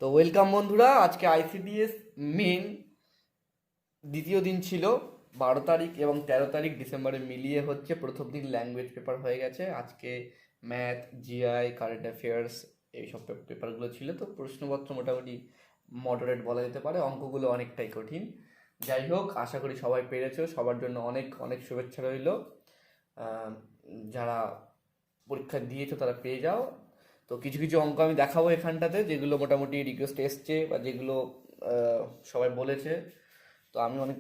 তো ওয়েলকাম বন্ধুরা, আজকে আইসিডিএস মেন দ্বিতীয় দিন ছিল। 12 তারিখ এবং 13 তারিখ ডিসেম্বরে মিলিয়ে হচ্ছে। প্রথম দিন ল্যাঙ্গুয়েজ পেপার হয়ে গেছে। আজকে ম্যাথ, জিআই, কারেন্ট অ্যাফেয়ার্স এইসব পেপারগুলো ছিল। তো প্রশ্নপত্র মোটামুটি মডারেট বলা যেতে পারে, অঙ্কগুলো অনেকটাই কঠিন। যাই হোক, আশা করি সবাই পেরেছো। সবার জন্য অনেক অনেক শুভেচ্ছা রইল। যারা পরীক্ষা দিয়েছো তারা পেয়ে যাও। তো কিছু কিছু অঙ্ক আমি দেখাবো এখানটাতে, যেগুলো মোটামুটি রিকোয়েস্ট এসছে বা যেগুলো সবাই বলেছে। তো আমি অনেক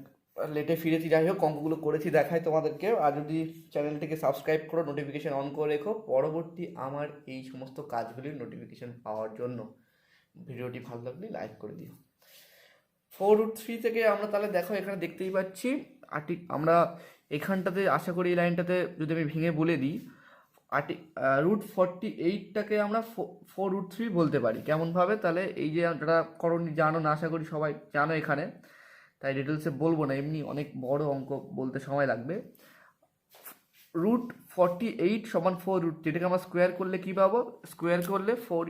লেটে ফিরেছি, যাই হোক অঙ্কগুলো করেছি দেখাই তোমাদেরকে। আর যদি চ্যানেলটিকে সাবস্ক্রাইব করো, নোটিফিকেশান অন করে রেখো পরবর্তী আমার এই সমস্ত কাজগুলির নোটিফিকেশান পাওয়ার জন্য। ভিডিওটি ভালো লাগলে লাইক করে দিও। 4√3 থেকে আমরা তাহলে দেখো এখানে দেখতেই পাচ্ছি। আমরা এখানটাতে আশা করি এই লাইনটাতে যদি আমি ভেঙে বলে দিই, √48টাকে আমরা 4√3 বলতে পারি। কেমনভাবে? তাহলে এই যে যারা করণী জানো না, আশা করি সবাই জানো এখানে, তাই ডিটেলসে বলবো না, এমনি অনেক বড় অঙ্ক বলতে সময় লাগবে। √48 সমান 4√3, এটাকে আমরা স্কোয়ার করলে কী পাবো? স্কোয়ার করলে 4,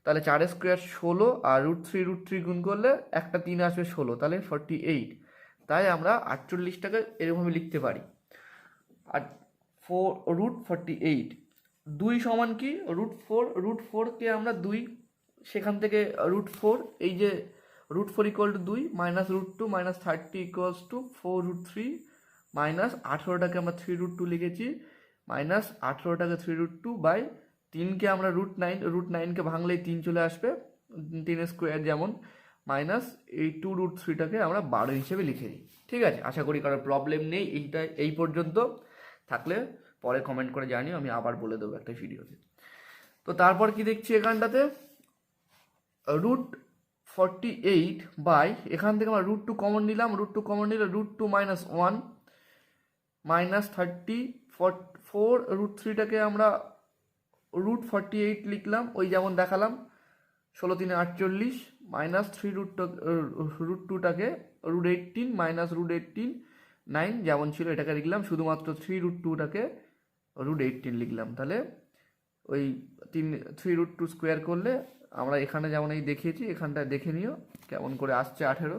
তাহলে 4 স্কোয়ার 16, আর √3 গুণ করলে একটা 3 আসবে 16, তাহলে 48। তাই আমরা 48টাকে এরকমভাবে লিখতে পারি। আর √48 2 সমান কি? √4, √4কে আমরা 2, সেখান থেকে √4, এই যে √4 = 2 মাইনাস √2 মাইনাস 30 = 4√3 মাইনাস 18টাকে আমরা 3√2 লিখেছি, মাইনাস 18টাকে 3√2 বাই 3কে আমরা √9কে ভাঙলেই 3 চলে আসবে, 3 স্কোয়ার যেমন, মাইনাস এই 2√3টাকে আমরা 12 হিসেবে লিখে দিই। ঠিক আছে, আশা করি কারোর প্রবলেম নেই। এই পর্যন্ত থাকলে পরে কমেন্ট করে জানিও, আমি আবার বলে দেবো একটা ভিডিওতে। তো তারপর কি দেখছি এখানটাতে? √48 বাই, এখান থেকে আমরা √2 কমন নিলাম, √2 কমন নিলে √2 - 1 মাইনাস 30, 4√3টাকে আমরা √48 লিখলাম, ওই যেমন দেখালাম, 16 3 48, মাইনাস 3√2টাকে √18 মাইনাস √18 9 যেমন ছিল এটাকে লিখলাম, শুধুমাত্র 3√2টাকে √18 লিখলাম। তাহলে ওই 3√2 স্কোয়ার করলে আমরা এখানে যেমন এই দেখিয়েছি, এখানটায় দেখে নিও কেমন করে আসছে 18।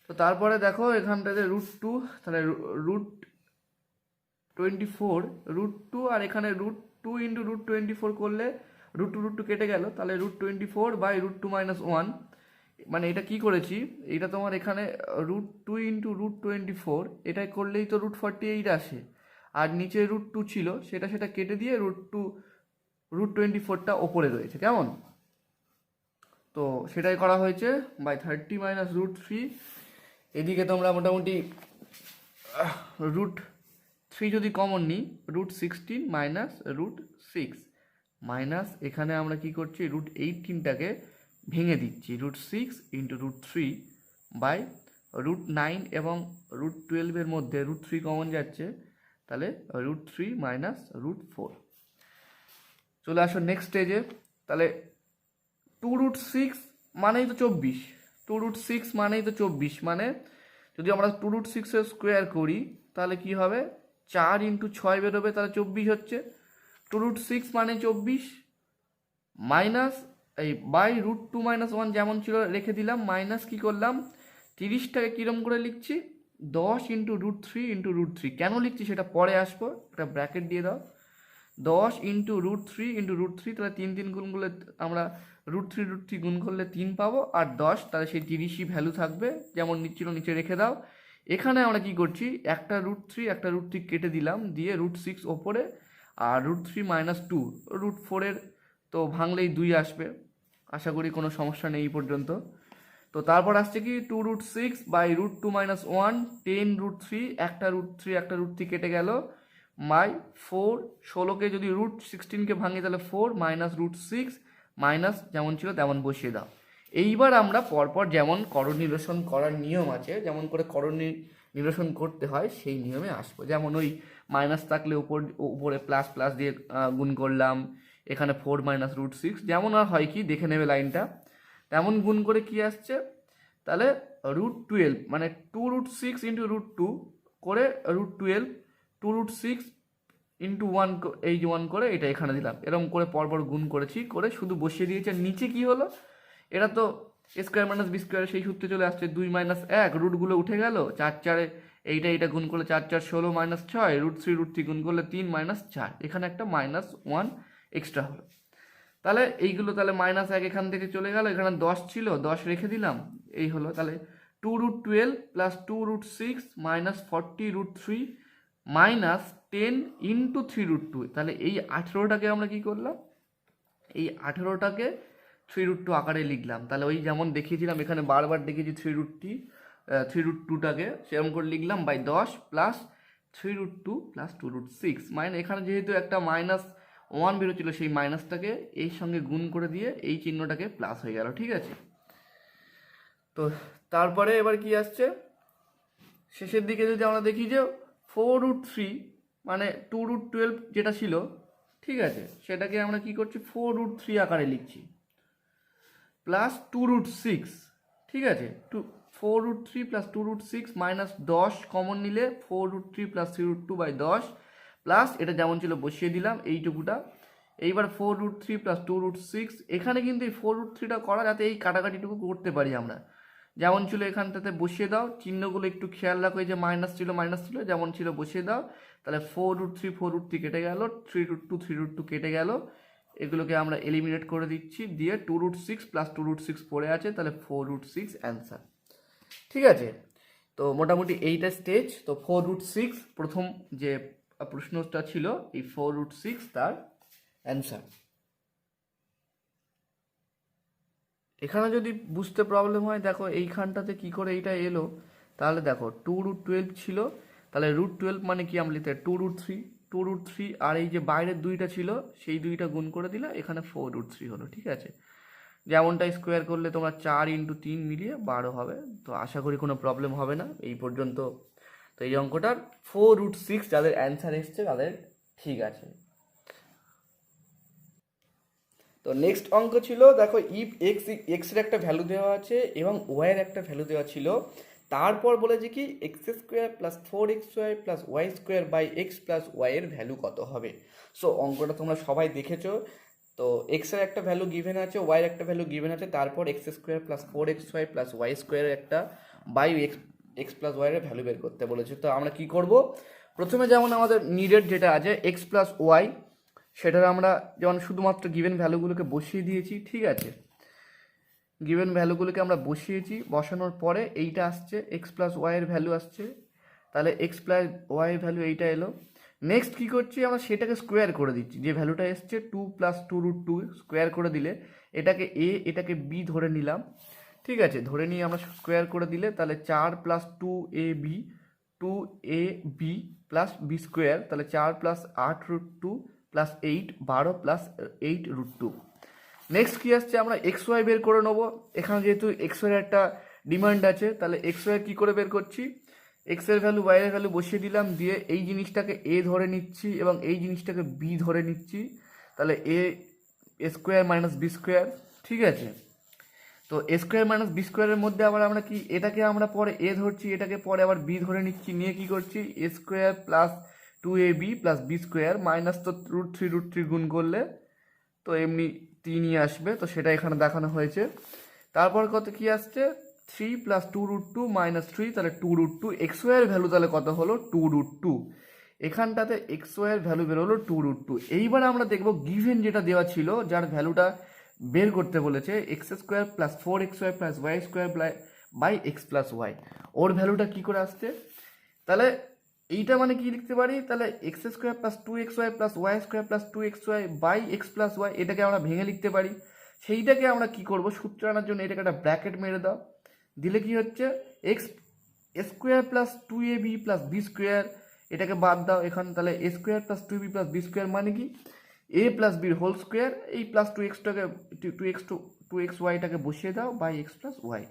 তো তারপরে দেখো এখানটাতে √2, তাহলে √24, √2 আর এখানে √2 × √24 করলে √2 কেটে গেল, তাহলে √24 বাই √2 - 1, মানে এটা কি করেছি, এটা তোমার এখানে √2 × √24 এটাই করলেই তো √48 আসে, আর নিচে √2 ছিল সেটা কেটে দিয়ে √24টা ওপরে রয়েছে, কেমন? তো সেটাই করা হয়েছে, বাই 30 মাইনাস √3। এদিকে তোমরা মোটামুটি √3 যদি কমন নিই, √16 মাইনাস √6 মাইনাস, এখানে আমরা কি করছি, √18টাকে ভেঙে দিচ্ছি, √6 × √3 বাই √9 এবং √12 মধ্যে √3 কমন যাচ্ছে, তাহলে √3 মাইনাস √4। চলে আসো নেক্সট স্টেজে। তাহলে 2√6 মানেই তো 24, 2√6 মানেই তো 24, মানে যদি আমরা 2√6 স্কোয়ার করি তাহলে কি হবে, 4 × 6 বেরোবে, তাহলে 24 হচ্ছে। 2√6 মানে 24, মাইনাস এই বাই √2 - 1 যেমন ছিল রেখে দিলাম, মাইনাস কি করলাম, 30টাকে কীরকম করে লিখছি, 10 × √3 × √3। কেন লিখছি সেটা পরে আসবো, একটা ব্র্যাকেট দিয়ে দাও। 10 × √3 × √3, তাহলে 3 3 গুণ করলে আমরা √3 গুণ করলে 3 পাবো, আর 10, তাহলে সেই 30ই ভ্যালু থাকবে, যেমন ছিল নিচে রেখে দাও। এখানে আমরা কি করছি, একটা √3 একটা √3 কেটে দিলাম, দিয়ে √6 ওপরে, আর √3 - 2, √4 তো ভাঙলেই 2 আসবে, আশা করি কোনো সমস্যা নেই এই পর্যন্ত। তো তারপর আসছে কি, 2√6 বাই √2 - 1, 10 √3, একটা √3 কেটে গেল, বাই 4, 16কে যদি √16কে ভাঙি তাহলে 4 মাইনাস √6 মাইনাস যেমন ছিল তেমন বসিয়ে দাও। এইবার আমরা পরপর যেমন করণ নিরসন করার নিয়ম আছে, যেমন করে করণ নিরসন করতে হয় সেই নিয়মে আসবো। যেমন ওই মাইনাস থাকলে উপরে প্লাস প্লাস দিয়ে গুণ করলাম, এখানে 4 মাইনাস √6, যেমন আর হয় কি দেখে নেবে লাইনটা, তেমন গুণ করে কি আসছে, তাহলে √12 মানে 2√6 × √2 করে √12, 2√6 × 1, এই যে 1 করে এটা এখানে দিলাম, এরকম করে পরপর গুণ করেছি, করে শুধু বসিয়ে দিয়েছি। আর নিচে কি হলো, এটা তো স্কোয়ার মাইনাস বি স্কোয়ার সেই সূত্রে চলে আসছে, 2 মাইনাস 1, রুটগুলো উঠে গেল, 4 4-এ এইটা গুণ করলে 4 4 16 মাইনাস 6, √3 গুণ করলে 3 মাইনাস 4, এখানে একটা -1 এক্সট্রা হলো। তাহলে এইগুলো তাহলে -1 এখান থেকে চলে গেল, এখানে 10 ছিল, 10 রেখে দিলাম, এই হলো। তাহলে 2√12 প্লাস 2√6 মাইনাস 40√3 মাইনাস 10 ইন্টু 3√2। তাহলে এই 18টাকে আমরা কি করলাম, এই 18টাকে 3√2 আকারে লিখলাম। তাহলে ওই যেমন দেখিয়েছিলাম, এখানে বারবার দেখিয়েছি 3√2টাকে, সেরকম করে লিখলাম বাই 10 প্লাস 3√2 প্লাস 2√6 মানে এখানে যেহেতু একটা -1 বেরোচ্ছিল, সেই মাইনাসটাকে এই সঙ্গে গুণ করে দিয়ে এই চিহ্নটাকে প্লাস হয়ে গেল, ঠিক আছে। তো তারপরে এবার কি আসছে, শেষের দিকে যদি আমরা দেখি যে 4√3 মানে 2√12 যেটা ছিল, ঠিক আছে, সেটাকে আমরা কি করছি 4√3 আকারে লিখছি, প্লাস 2√6, ঠিক আছে, 4√3 প্লাস 2√6 মাইনাস 10 কমন নিলে 4√3 প্লাস 3√2 বাই 10 প্লাস এটা যেমন ছিল বসিয়ে দিলাম এইটুকুটা। এইবার 4√3 প্লাস 2√6, এখানে কিন্তু এই 4√3টা করা যাতে এই কাটাকাটিটুকু করতে পারি আমরা, যেমন ছিল এখানটাতে বসিয়ে দাও, চিহ্নগুলো একটু খেয়াল রাখো, এই যে মাইনাস ছিল যেমন ছিল বসিয়ে দাও। তাহলে 4√3 কেটে গেল, 3√2 কেটে গেল, এগুলোকে আমরা এলিমিনেট করে দিচ্ছি, দিয়ে 2√6 প্লাস 2√6 পড়ে আছে, তাহলে 4√6 অ্যান্সার, ঠিক আছে। তো মোটামুটি এইটা স্টেজ। তো 4√6 প্রথম যে প্রশ্নটা ছিল, এই 4√6 তার অ্যান্সার। এখানে যদি বুঝতে প্রবলেম হয়, দেখো এইখানটাতে কি করে এইটা এলো, তাহলে দেখো 2√12 ছিল, তাহলে √12 মানে কি আমরা লিখতে 2√3 আর এই যে বাইরের দুইটা ছিল সেই দুইটা গুণ করে দিলে এখানে 4√3 হলো, ঠিক আছে। যেমনটা স্কোয়ার করলে তোমরা 4 × 3 মিলিয়ে 12 হবে। তো আশা করি কোনো প্রবলেম হবে না এই পর্যন্ত। তো এই অঙ্কটার 4√6 যাদের অ্যান্সার এসছে তাদের ঠিক আছে। তো নেক্সট অঙ্ক ছিল, দেখো ইফ এক্স এর একটা ভ্যালু দেওয়া আছে এবং ওয়াই এর একটা ভ্যালু দেওয়া ছিল, তারপর বলেছে কি x² plus 4xy plus y² by x plus y এর ভ্যালু কত হবে। সো অঙ্কটা তোমরা সবাই দেখেছো। তো এক্স এর একটা ভ্যালু গিভেন আছে, ওয়াই এর একটা ভ্যালু গিভেন আছে, তারপর x² plus 4xy plus y² এর একটা বাই x প্লাস ওয়াই এর ভ্যালু বের করতে বলেছে। তো আমরা কি করব, প্রথমে যেমন আমাদের নিডেড যেটা আছে x প্লাস ওয়াই, সেটার আমরা যেমন শুধুমাত্র গিভেন ভ্যালুগুলোকে বসিয়ে দিয়েছি, ঠিক আছে, গিভেন ভ্যালুগুলোকে আমরা বসিয়েছি, বসানোর পরে এইটা আসছে এক্স প্লাস ওয়াইয়ের ভ্যালু আসছে, তাহলে এক্স প্লাস ওয়াইয়ের ভ্যালু এইটা এলো। নেক্সট কী করছি, আমরা সেটাকে স্কোয়ার করে দিচ্ছি, যে ভ্যালুটা এসছে 2 প্লাস 2√2 স্কোয়ার করে দিলে এটাকে এটাকে বি ধরে নিলাম, ঠিক আছে, ধরে নিয়ে আমরা স্কোয়ার করে দিলে তাহলে 4 plus 2ab plus B square, তাহলে 4 প্লাস 8√2 প্লাস 8 12 প্লাস 8√2। নেক্সট কী আসছে, আমরা এক্স ওয়াই বের করে নেবো। এখানে যেহেতু এক্স ওয়াইয়ের একটা ডিমান্ড আছে, তাহলে এক্স ওয়াই কী করে বের করছি, এক্সের ভ্যালু ওয়াইয়ের ভ্যালু বসিয়ে দিলাম, দিয়ে এই জিনিসটাকে এ ধরে নিচ্ছি এবং এই জিনিসটাকে বি ধরে নিচ্ছি, তাহলে এ স্কোয়ার মাইনাস বি স্কোয়ার, ঠিক আছে। তো এ স্কোয়ার মাইনাস বি স্কোয়ারের মধ্যে আবার আমরা কি এটাকে আমরা পরে এ ধরছি, এটাকে পরে আবার বি ধরে নিচ্ছি, নিয়ে কি করছি A square plus 2ab plus B square minus তো √3 গুণ করলে তো এমনি 3ই আসবে, তো সেটা এখানে দেখানো হয়েছে। তারপর কত কি আসছে 3 প্লাস 2√2 মাইনাস 3, তাহলে 2√2 এক্স ওয়াইয়ের ভ্যালু তাহলে কত হলো 2√2, এখানটাতে এক্স ওয়াইয়ের ভ্যালু বেরোলো 2√2। এইবার আমরা দেখবো গিভেন যেটা দেওয়া ছিল, যার ভ্যালুটা বের করতে বলেছে x² plus 4xy plus y² by x plus Y, ওর ভ্যালুটা কী করে আসছে, তাহলে এইটা মানে কি লিখতে পারি, তাহলে x² plus 2xy plus y² plus 2xy by x plus y, এটাকে আমরা ভেঙে লিখতে পারি। সেইটাকে আমরা কি করব, সূত্র আনার জন্য এটাকে একটা ব্র্যাকেট মেরে দাও, দিলে কি হচ্ছে x² plus 2ab plus B square, এটাকে বাদ দাও এখানে, তাহলে a² plus 2b plus B square মানে কি a প্লাস বির হোল স্কোয়ার, এই প্লাস 2xyটাকে বসিয়ে দাও বাই এক্স প্লাস ওয়াই।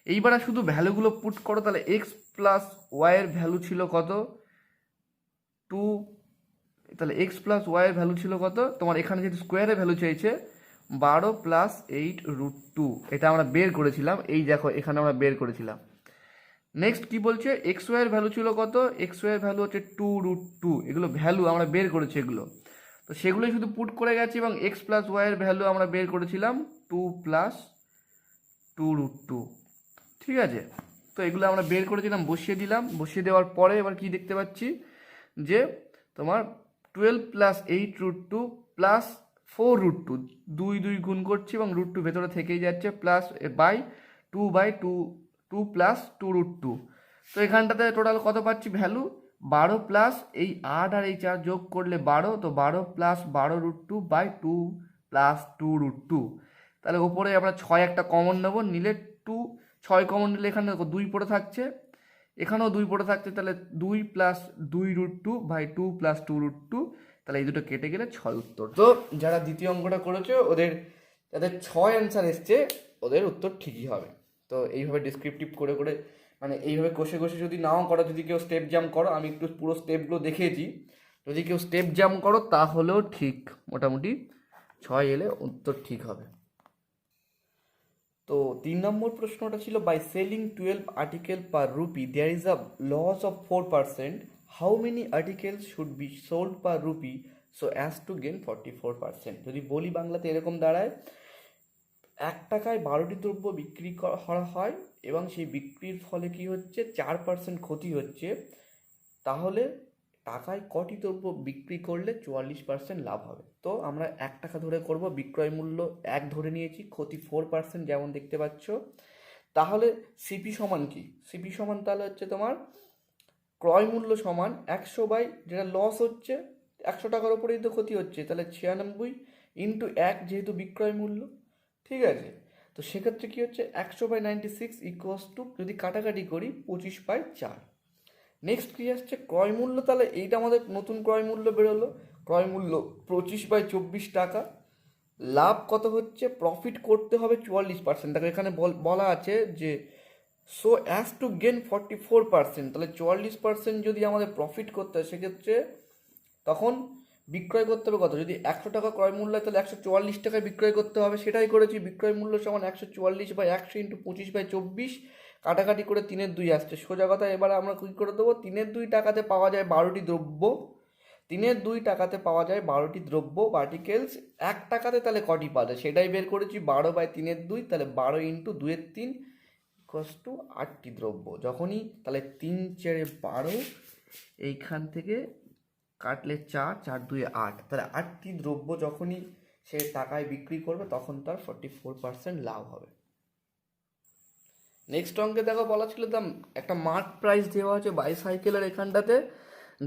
এইবার শুধু ভ্যালুগুলো পুট করো, তাহলে এক্স প্লাস ওয়াইয়ের ভ্যালু ছিল কত 2, তাহলে এক্স প্লাস ওয়াইয়ের ভ্যালু ছিল কত, তোমার এখানে যেহেতু স্কোয়ারের ভ্যালু চাইছে 12 প্লাস 8√2, এটা আমরা বের করেছিলাম, এই দেখো এখানে আমরা বের করেছিলাম। নেক্সট কি বলছে এক্স ওয়াইয়ের ভ্যালু ছিল কত, এক্স ওয়াইয়ের ভ্যালু হচ্ছে 2√2, এগুলো ভ্যালু আমরা বের করেছি এগুলো, তো সেগুলোই শুধু পুট করে গেছি, এবং এক্স প্লাস ওয়াইয়ের ভ্যালু আমরা বের করেছিলাম 2 প্লাস 2√2। ঠিক আছে, তো এগুলো আমরা বের করেছিলাম, বসিয়ে দিলাম। বসিয়ে দেওয়ার পরে এবার কি দেখতে পাচ্ছি যে তোমার 12 + 8√2 + 4√2, 2 গুণ করছি এবং √2 ভেতরে থেকেই যাচ্ছে, প্লাস বাই 2/2 2 + 2√2। তো এখানটাতে টোটাল কত পাচ্ছি ভ্যালু 12 প্লাস এই 8 আর এই 4 যোগ করলে 12, তো 12 + 12√2/2 + 2√2। তাহলে ওপরে আমরা 6 একটা কমন নেব, নিলে 6 কমন নিলে এখানে 2 পড়ে থাকছে, এখানেও 2 পড়ে থাকছে, তাহলে 2 + 2√2/2 + 2√2, তাহলে এই দুটো কেটে গেলে 6 উত্তর। তো যারা দ্বিতীয় অঙ্কটা করেছে যাদের 6 অ্যান্সার এসছে ওদের উত্তর ঠিকই হবে। তো এইভাবে ডিসক্রিপটিভ করে করে, মানে এইভাবে কষে কষে যদি নাও করো, যদি কেউ স্টেপ জাম্প করো, আমি একটু পুরো স্টেপগুলো দেখিয়েছি, যদি কেউ স্টেপ জাম্প করো তাহলেও ঠিক মোটামুটি 6 এলে উত্তর ঠিক হবে। তো 3 নম্বর প্রশ্নটা ছিল, by selling 12 article per rupee there is a loss of 4%, how many articles should be sold per rupee so as to gain 44%। যদি বলি বাংলাতে এরকম দাঁড়ায়, 1 টাকায় 12টি দ্রব্য বিক্রি করা হয় এবং সেই বিক্রির ফলে কি হচ্ছে 4% ক্ষতি হচ্ছে, তাহলে টাকায় কটি দ্রব্য বিক্রি করলে 44% লাভ হবে। তো আমরা 1 টাকা ধরে করব, বিক্রয় মূল্য 1 ধরে নিয়েছি, ক্ষতি 4% যেমন দেখতে পাচ্ছ। তাহলে সিপি সমান কি, সিপি সমান তাহলে হচ্ছে তোমার ক্রয় মূল্য সমান 100 যেটা লস হচ্ছে, 100 টাকার উপরেই তো ক্ষতি হচ্ছে, তাহলে 96 × 1 যেহেতু বিক্রয় মূল্য। ঠিক আছে, তো সেক্ষেত্রে কি হচ্ছে 100/96 = যদি কাটাকাটি করি 25/4। নেক্সট কি আসছে ক্রয় মূল্য, তাহলে এইটা আমাদের নতুন ক্রয় মূল্য বেরোলো, ক্রয় মূল্য 25/24 টাকা। লাভ কত হচ্ছে, প্রফিট করতে হবে 44%, দেখো এখানে বলা আছে যে সো অ্যাজ টু গেন 44%, তাহলে 44% যদি আমাদের প্রফিট করতে হয় সেক্ষেত্রে তখন বিক্রয় করতে হবে কত, যদি 100 টাকা ক্রয় মূল্য হয় তাহলে 144 টাকায় বিক্রয় করতে হবে, সেটাই করেছি। বিক্রয় মূল্য সমান 144/100 × 25/24, কাটাকাটি করে 3-2 আসছে, সোজা কথা। এবার আমরা কী করে দেবো, 3-2 টাকাতে পাওয়া যায় 12টি দ্রব্য, 3-2 টাকাতে পাওয়া যায় 12টি দ্রব্য আর্টিকেলস, 1 টাকাতে তাহলে কটি পাওয়া যায় সেটাই বের করেছি, 12/3-2, তাহলে 12 × 2-3 = 8টি দ্রব্য। যখনই তাহলে 3-4-12, এইখান থেকে কাটলে 4, 4-2 8, তাহলে 8টি দ্রব্য যখনই সে টাকায় বিক্রি করবে তখন তার 44% লাভ হবে। নেক্সট অঙ্কে দেখো বলা ছিল একটা মার্ক প্রাইস দেওয়া আছে বাইসাইকেলের এখানটাতে,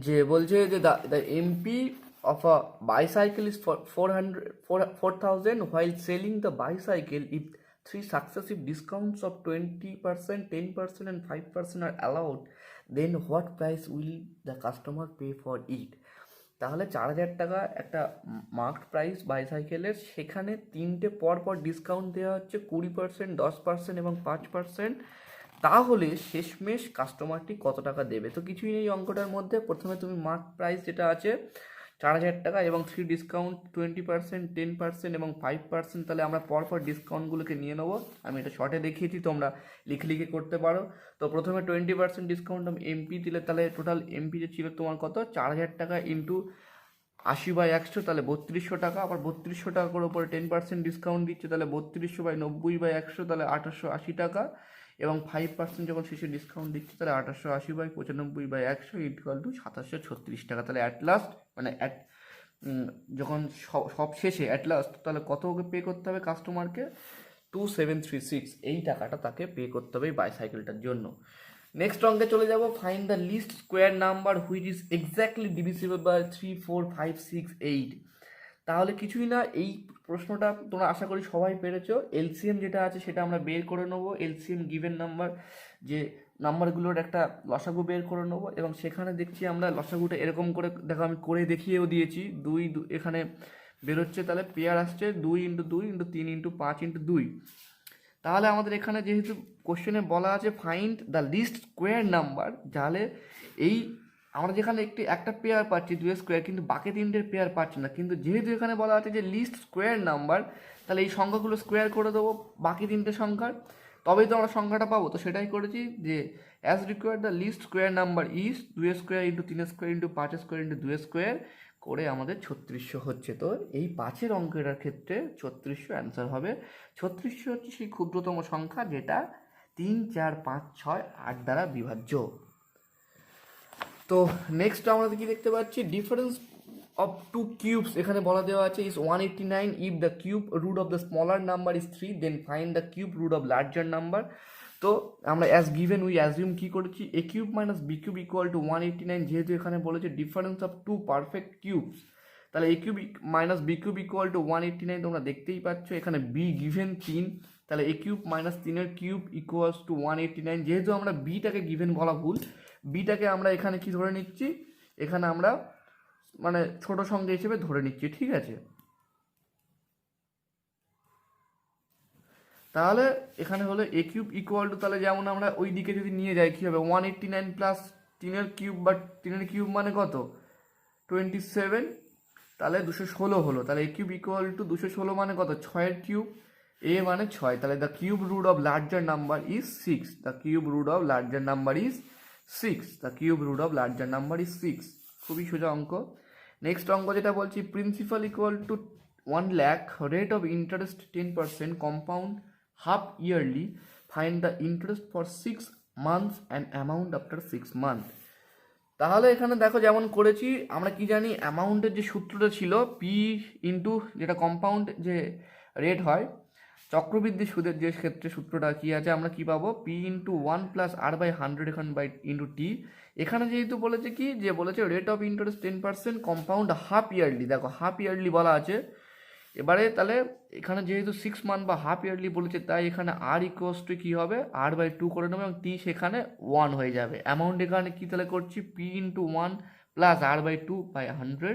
যে বলছে যে the MP of a bicycle is 4,000 while selling the bicycle if 3 successive discounts of 20%, 10% and 5% are allowed, then what price will the customer pay for it? তাহলে 4,000 টাকা একটা মার্কড প্রাইস বাইসাইকেলের, সেখানে 3টে পর ডিসকাউন্ট দেওয়া হচ্ছে 20%, 10% এবং 5%, তাহলে শেষমেশ কাস্টমারটি কত টাকা দেবে। তো কিছুই নেই অঙ্কটার মধ্যে, প্রথমে তুমি মার্ক প্রাইস যেটা আছে 4,000 টাকা এবং 3 ডিসকাউন্ট 20%, 10% এবং 5%, তাহলে আমরা পরপর ডিসকাউন্টগুলোকে নিয়ে নেবো। আমি এটা শর্টে দেখিয়েছি, তোমরা লিখে করতে পারো। তো প্রথমে 20% ডিসকাউন্ট এমপি দিলে, তাহলে টোটাল এমপি যে ছিল তোমার কত 4,000 টাকা ইন্টু 80/100, তাহলে 3200 টাকা। আবার 3200 টাকার উপরে 10% ডিসকাউন্ট দিচ্ছে, তাহলে 3200/90/100, তাহলে 880 টাকা, এবং 5% যখন শেষে ডিসকাউন্ট দিচ্ছে তাহলে 880/95/100 = 2736 টাকা। তাহলে অ্যাট লাস্ট মানে যখন সব শেষে অ্যাট লাস্ট তাহলে কত ওকে পে করতে হবে কাস্টমারকে, 2736, এই টাকাটা তাকে পে করতে হবে এই বাইসাইকেলটার জন্য। নেক্সট অঙ্কে চলে যাব, find the least square number which is exactly divisible by 3, 4, 5, 6, 8। তাহলে কিছুই না, এই প্রশ্নটা তোমরা আশা করি সবাই পেরেছো। এলসিএম যেটা আছে সেটা আমরা বের করে নেবো, এলসিএম গিভেন নাম্বার, যে নাম্বারগুলোর একটা লসাগু বের করে নেবো, এবং সেখানে দেখছি আমরা লসাগুটা এরকম করে, দেখো আমি করে দেখিয়েও দিয়েছি, 2 এখানে বেরোচ্ছে, তাহলে পেয়ার আসছে 2 × 2 × 3 × 5 × 2। তাহলে আমাদের এখানে যেহেতু কোশ্চেনে বলা আছে find the least square number, তাহলে এই আমরা যেখানে একটা পেয়ার পাচ্ছি 2 স্কোয়ার, কিন্তু বাকি 3টের পেয়ার পাচ্ছি না, কিন্তু যেহেতু এখানে বলা আছে যে লিস্ট স্কোয়ার নাম্বার, তাহলে এই সংখ্যাগুলো স্কোয়ার করে দেবো বাকি 3টে সংখ্যার, তবেই তো আমরা সংখ্যাটা পাবো। তো সেটাই করেছি, যে as required the least square number is 2 square × 3 square × 5 square × 2 square করে আমাদের 3600 হচ্ছে। তো এই 5-এর অঙ্কের ক্ষেত্রে 3600 অ্যান্সার হবে। 3600 হচ্ছে সেই ক্ষুদ্রতম সংখ্যা যেটা 3, 4, 5, 6, 8 দ্বারা বিভাজ্য। তো নেক্সট আমরা কি দেখতে পাচ্ছি, ডিফারেন্স অফ টু কিউবস এখানে বলা দেওয়া আছে is 189 if the cube root of the smaller number is 3 then find the cube root of larger number. তো আমরা অ্যাজ গিভেন উই অ্যাজিউম কি করেছি, A cube minus B cube equal to 189, যেহেতু এখানে বলেছে difference of two perfect cubes, তাহলে A cube minus B cube equal to 189 তোমরা দেখতেই পাচ্ছ, এখানে বি গিভেন 3, তাহলে এ কিউব মাইনাস 3-এর কিউব ইকুয়ালস টু 189। যেহেতু আমরা বিটাকে গিভেন বলা ভুল, বিটাকে আমরা এখানে কি ধরে নিচ্ছি, এখানে আমরা মানে ছোট সংখ্যা হিসেবে ধরে নিচ্ছি, ঠিক আছে। তাহলে এখানে হলো এ কিউব ইকুয়াল টু, তাহলে যেমন আমরা ওই দিকে যদি নিয়ে যাই কী হবে, 189 প্লাস 3-এর কিউব, বাট 3-এর কিউব মানে কত 27, তাহলে 216 হলো। তাহলে এ কিউব ইকুয়াল টু 216 মানে কত 6-এর কিউব, এ মানে 6, তাহলে the cube root of larger number is 6, the cube root of larger number is 6, the cube root of larger number is 6। খুবই সোজা অঙ্ক। নেক্সট অঙ্ক যেটা বলছি, principal equal to 1 lakh, rate of interest 10%, compound half yearly, find the interest for 6 months and amount after 6 months। তাহলে এখানে দেখো যেমন করেছি, আমরা কি জানি অ্যামাউন্টের যে সূত্রটা ছিল পি ইন্টু যেটা কম্পাউন্ড যে রেট হয় চক্রবৃদ্ধি সুদের যে ক্ষেত্রে সূত্রটা কি আছে, আমরা কি পাবো, P into 1 plus r by 100 এখানে বাই ইন্টু টি। এখানে যেহেতু বলেছে কি, যে বলেছে rate of interest 10%, compound half yearly, দেখো হাফ ইয়ারলি বলা আছে। এবারে তাহলে এখানে যেহেতু 6 মান্থ বা হাফ ইয়ারলি বলেছে, তাই এখানে আর ইকুয়ালস টু কী হবে, আর বাই 2 করে নেবে এবং টি সেখানে 1 হয়ে যাবে। অ্যামাউন্ট এখানে কী তাহলে করছি, P into 1 plus r by 2 by 100,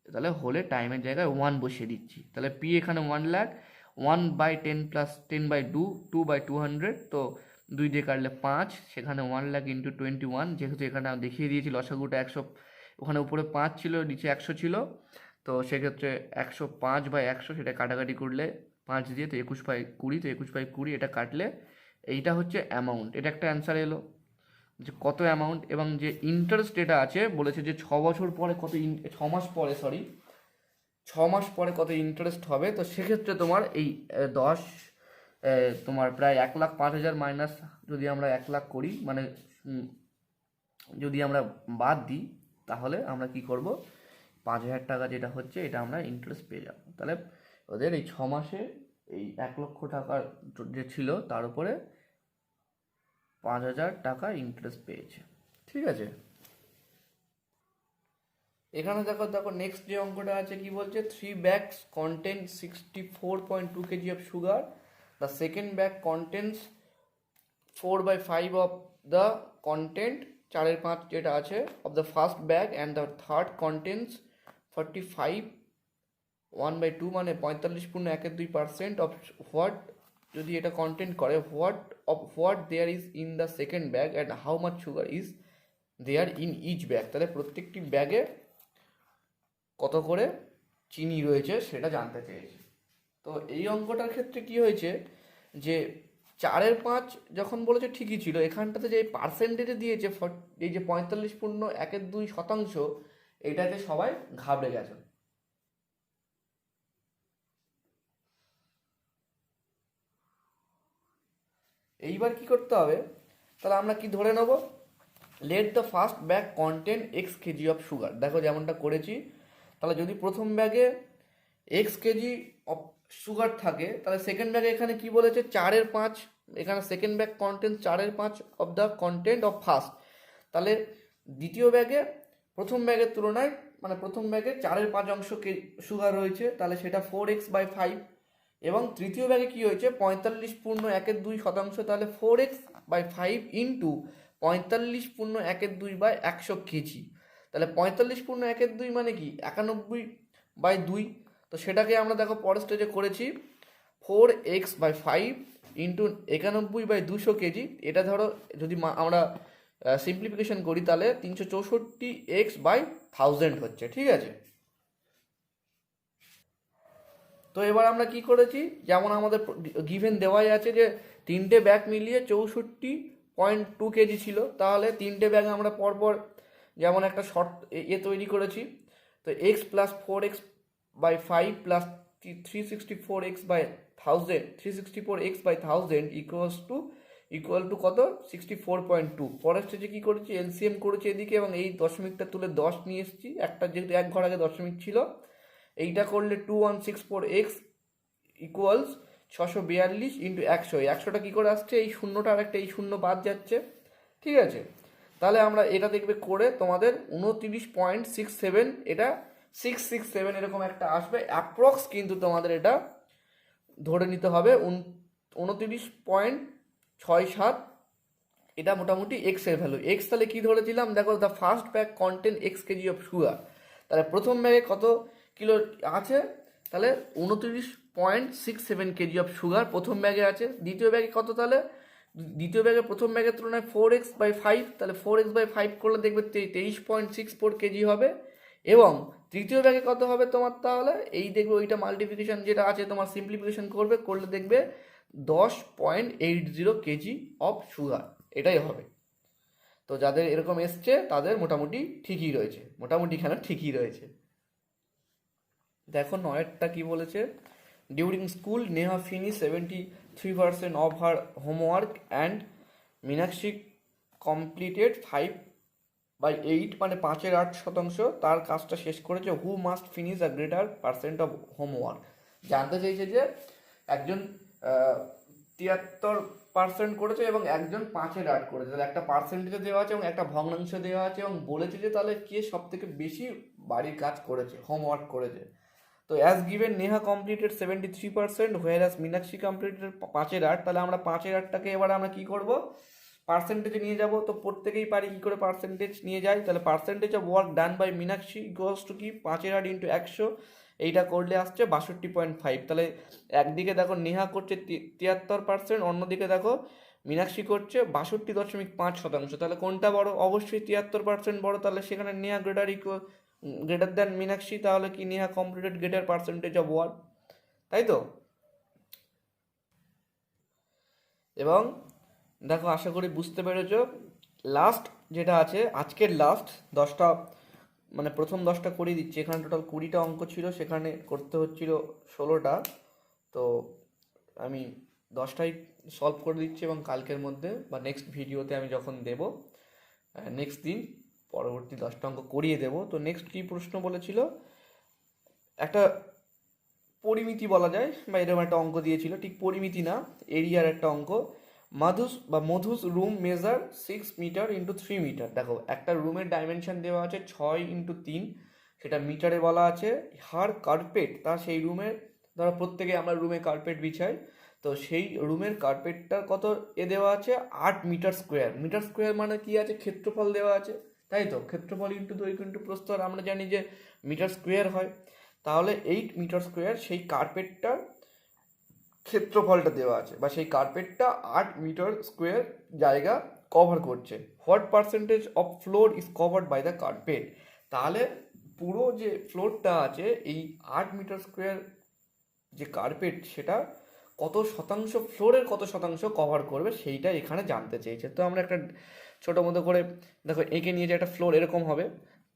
তাহলে হলে টাইমের জায়গায় 1 বসিয়ে দিচ্ছি। তাহলে পি এখানে 1 lakh, 1 by 10 plus 10 by 2, 2 by 200, তো 2 দিয়ে কাটলে 5, সেখানে 1 লাখ ইন্টু 21, যেহেতু এখানে দেখিয়ে দিয়েছি লসাগুটা 100, ওখানে উপরে 5 ছিল নিচে 100 ছিল, তো সেক্ষেত্রে 105 বাই 100 সেটা কাটাকাটি করলে 5 দিয়ে, তো 21 বাই 20, তো 21 বাই 20 এটা কাটলে এইটা হচ্ছে অ্যামাউন্ট। এটা একটা অ্যান্সার এলো যে কত অ্যামাউন্ট, এবং যে ইন্টারেস্ট এটা আছে বলেছে যে 6 বছর পরে কত, 6 মাস পরে, সরি 6 মাস পরে কত ইন্টারেস্ট হবে। তো সেক্ষেত্রে তোমার এই 10 তোমার প্রায় 1,05,000 মাইনাস যদি আমরা 1 লাখ করি, মানে যদি আমরা বাদ দিই, তাহলে আমরা কি করব, 5,000 টাকা যেটা হচ্ছে এটা আমরা ইন্টারেস্ট পেয়ে যাব। তাহলে ওদের এই 6 মাসে এই 1 লক্ষ টাকার যে ছিল তার উপরে 5,000 টাকা ইন্টারেস্ট পেয়েছে, ঠিক আছে। এখানে দেখো নেক্সট যে অঙ্কটা আছে কি বলছে, 3 bags contain 64.2 kg of sugar, the second bag contains 4/5 of the content 4/5 যেটা আছে of the first bag, and the third contains 45 1/2 মানে 45.12% of what, যদি এটা কন্টেন্ট করে what there is in the second bag and how much sugar is there in each bag, তাহলে প্রত্যেকটি ব্যাগে কত করে চিনি রয়েছে সেটা জানতে চেয়েছে। তো এই অঙ্কটার ক্ষেত্রে কি হয়েছে, যে 4/5 যখন বলেছে ঠিকই ছিল, এখানটাতে যে পার্সেন্টেজে দিয়েছে এই যে 45.12%, এটাতে সবাই ঘাবড়ে গেছে। এইবার কি করতে হবে, তাহলে আমরা কি ধরে নেব, let the first bag contain x KG of sugar. দেখো যেমনটা করেছি, তাহলে যদি প্রথম ব্যাগে x কেজি অফ সুগার থাকে, তাহলে সেকেন্ড ব্যাগে এখানে কি বলেছে 4/5, এখানে second bag content 4/5 of the content of first, তাহলে দ্বিতীয় ব্যাগে প্রথম ব্যাগের তুলনায়, মানে প্রথম ব্যাগে 4/5 অংশ সুগার রয়েছে, তাহলে সেটা 4x/5, এবং তৃতীয় ব্যাগে কি হয়েছে 45.12%, তাহলে 4x/5 ইন্টু 45.12/100 কেজি, তাহলে 45.12 মানে কি 91/2, তো সেটাকে আমরা দেখো পরের স্টেজে করেছি 4x/5 ইন্টু 91/200 কেজি, এটা ধরো যদি আমরা সিম্পলিফিকেশন করি তাহলে 364x/1000 হচ্ছে, ঠিক আছে। তো এবার আমরা কি করেছি, যেমন আমাদের গিভেন দেওয়াই আছে যে 3টে ব্যাগ মিলিয়ে 64.2 কেজি ছিল, তাহলে 3টে ব্যাগ আমরা পরপর যেমন একটা শর্ট তৈরি করেছি, তো x plus 4x/5 plus 364x/1000 equal to কত 64.2। পরের স্টেজে কী করেছি, এলসিএম করেছি এদিকে এবং এই দশমিকটা তুলে 10 নিয়ে এসেছি, একটা যেহেতু এক ঘর আগে দশমিক ছিল। এইটা করলে 2164x ইকুয়ালস 642 ইন্টু 100। 100টা কী করে আসছে, এই শূন্যটা আর একটা এই শূন্য বাদ যাচ্ছে, ঠিক আছে। তাহলে আমরা এটা দেখবে করে তোমাদের 29.67, এটা 667 এরকম একটা আসবে অ্যাপ্রক্স, কিন্তু তোমাদের এটা ধরে নিতে হবে 29.67। এটা মোটামুটি এক্স এর ভ্যালু। এক্স তাহলে কী ধরেছিলাম, দেখো the first bag content x KG of sugar. তাহলে প্রথম ব্যাগে কত কিলো আছে, তাহলে 29.67 কেজি অফ সুগার প্রথম ব্যাগে আছে। দ্বিতীয় ব্যাগে কত, তাহলে দ্বিতীয় ব্যাগে প্রথম ব্যাগের তুলনায় 4x/5, তাহলে 4x/5 করলে দেখবে 23.64 কেজি হবে। এবং তৃতীয় ব্যাগে কত হবে তোমার, তাহলে এই দেখবে ওইটা মাল্টিপ্লিকেশন যেটা আছে তোমার সিম্পলিফিকেশন করলে দেখবে 10.80 কেজি অফ সুগার, এটাই হবে। তো যাদের এরকম এসছে তাদের মোটামুটি ঠিকই রয়েছে, ঠিকই রয়েছে। দেখো নয়েরটা কি বলেছে, during school Neha finish 73% of her homework and Meenakshi completed 5/8, মানে 8% তার কাজটা শেষ করেছে। Who must finish a greater percent of homework. জানতে চাইছে যে একজন 73% করেছে এবং একজন 5/8 করেছে, তাহলে একটা পার্সেন্টেজে দেওয়া আছে এবং একটা ভগ্নাংশ দেওয়া আছে, এবং বলেছে যে তাহলে কে সব থেকে বেশি বাড়ির কাজ করেছে, হোমওয়ার্ক করেছে। তো as given Neha completed 73%, whereas Meenakshi completed 5/8। তাহলে আমরা 5/8টাকে এবার আমরা কী করব, পার্সেন্টেজে নিয়ে যাব। তো প্রত্যেকেই পারি কী করে পার্সেন্টেজ নিয়ে যায়। তাহলে percentage of work done by Meenakshi equals to কি 5/8 ইন্টু 100, এইটা করলে আসছে 62.5। তাহলে একদিকে দেখো নেহা করছে 73%, অন্যদিকে দেখো মীনাক্ষী করছে 62.5%। তাহলে কোনটা বড়, অবশ্যই 73% বড়। তাহলে সেখানে নেহা গ্রেটার দ্যান মীনাক্ষী, তাহলে কি Neha completed greater percentage of work, তাই তো। এবং দেখো আশা করি বুঝতে পেরেছো, লাস্ট যেটা আছে আজকের লাস্ট 10টা, মানে প্রথম 10টা করিয়ে দিচ্ছি। এখানে টোটাল 20টা অঙ্ক ছিল, সেখানে করতে হচ্ছিল 16টা। তো আমি 10টাই সলভ করে দিচ্ছি এবং কালকের মধ্যে বা নেক্সট ভিডিওতে আমি যখন দেব, নেক্সট দিন পরবর্তী 10টা অঙ্ক করিয়ে দেব। তো নেক্সট কী প্রশ্ন বলেছিল, একটা পরিমিতি বলা যায় বা এরকম একটা অঙ্ক দিয়েছিল, ঠিক পরিমিতি না, এরিয়ার একটা অঙ্ক। মধুস room measure 6 metre into 3 metre. দেখো একটা রুমের ডাইমেনশন দেওয়া আছে 6 ইন্টু 3, সেটা মিটারে বলা আছে। হার কার্পেট, তা সেই রুমের, ধরো প্রত্যেকে আমরা রুমে কার্পেট বিছাই, তো সেই রুমের কার্পেটটার কত দেওয়া আছে 8 মিটার স্কোয়ার। মিটার স্কোয়ার মানে কি আছে, ক্ষেত্রফল দেওয়া আছে, তাই তো। ক্ষেত্রফল ইন্টু দৈর্ঘ্য ইন্টু প্রস্থ, আর আমরা জানি যে মিটার স্কোয়ার হয়। তাহলে 8 মিটার স্কোয়ার সেই কার্পেটটার ক্ষেত্রফলটা দেওয়া আছে, বা সেই কার্পেটটা 8 মিটার স্কোয়ার জায়গা কভার করছে। What percentage of floor is covered by the carpet. তাহলে পুরো যে ফ্লোরটা আছে এই 8 মিটার স্কোয়ার যে কার্পেট, সেটা কত শতাংশ, ফ্লোরের কত শতাংশ কভার করবে, সেইটা এখানে জানতে চেয়েছে। তো আমরা একটা ছোটো মতো করে দেখো এঁকে নিয়ে যে একটা ফ্লোর এরকম হবে,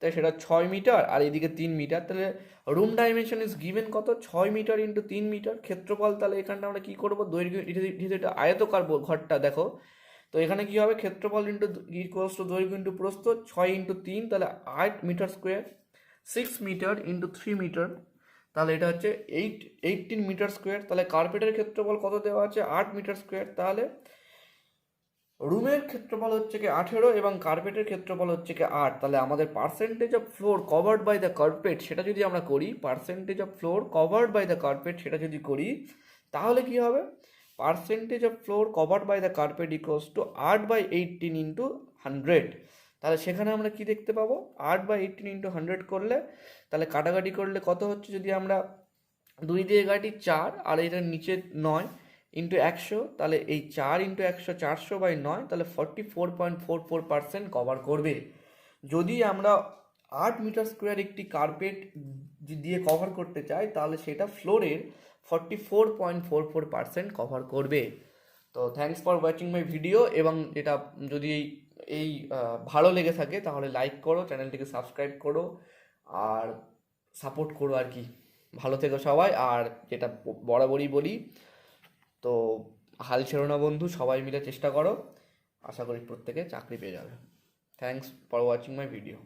তাই সেটা 6 মিটার আর এদিকে 3 মিটার। তাহলে রুম ডাইমেনশন ইজ গিভেন কত, 6 মিটার ইন্টু 3 মিটার। ক্ষেত্রফল, তাহলে এখানটা আমরা কী করবো, দৈর্ঘ্য, এটা আয়তকার ঘরটা দেখো, তো এখানে কী হবে, ক্ষেত্রফল ইন্টু ইকুয়ালস টু দৈর্ঘ্য ইন্টু প্রস্থ, 6 ইন্টু 3, তাহলে 8 metre square. 6 metre into 3 metre, তাহলে এটা হচ্ছে 18 মিটার স্কোয়ার। তাহলে কার্পেটের ক্ষেত্রফল কত দেওয়া আছে 8 মিটার স্কোয়ার। তাহলে রুমের ক্ষেত্রফল হচ্ছে কি 18 এবং কার্পেটের ক্ষেত্রফল হচ্ছে কি 8। তাহলে আমাদের percentage of floor covered by the carpet, সেটা যদি আমরা করি, percentage of floor covered by the carpet সেটা যদি করি, তাহলে কি হবে, percentage of floor covered by the carpet equals to 8/18 into 100। তাহলে সেখানে আমরা কি দেখতে পাবো, 8/18 ইন্টু 100 করলে, তাহলে কাটাকাটি করলে কত হচ্ছে, যদি আমরা 2 দিয়ে কাটি 4 আর এটার নিচে 9 ইন্টু 100, তাহলে এই 4 ইন্টু 100 400/9, তাহলে 44.44% কভার করবে। যদি আমরা 8 মিটার স্কোয়ার একটি কার্পেট দিয়ে কভার করতে চাই, তাহলে সেটা ফ্লোরের 44.44% কভার করবে। তো thanks for watching my video, এবং এটা যদি এই ভালো লেগে থাকে তাহলে লাইক করো, চ্যানেলটিকে সাবস্ক্রাইব করো, আর সাপোর্ট করো আর কি। ভালো থেকো সবাই, আর যেটা বরাবরই বলি, তো হাল ছেড়ো না বন্ধু, সবাই মিলে চেষ্টা করো, আশা করি প্রত্যেকে চাকরি পেয়ে যাবে। Thanks for watching my video.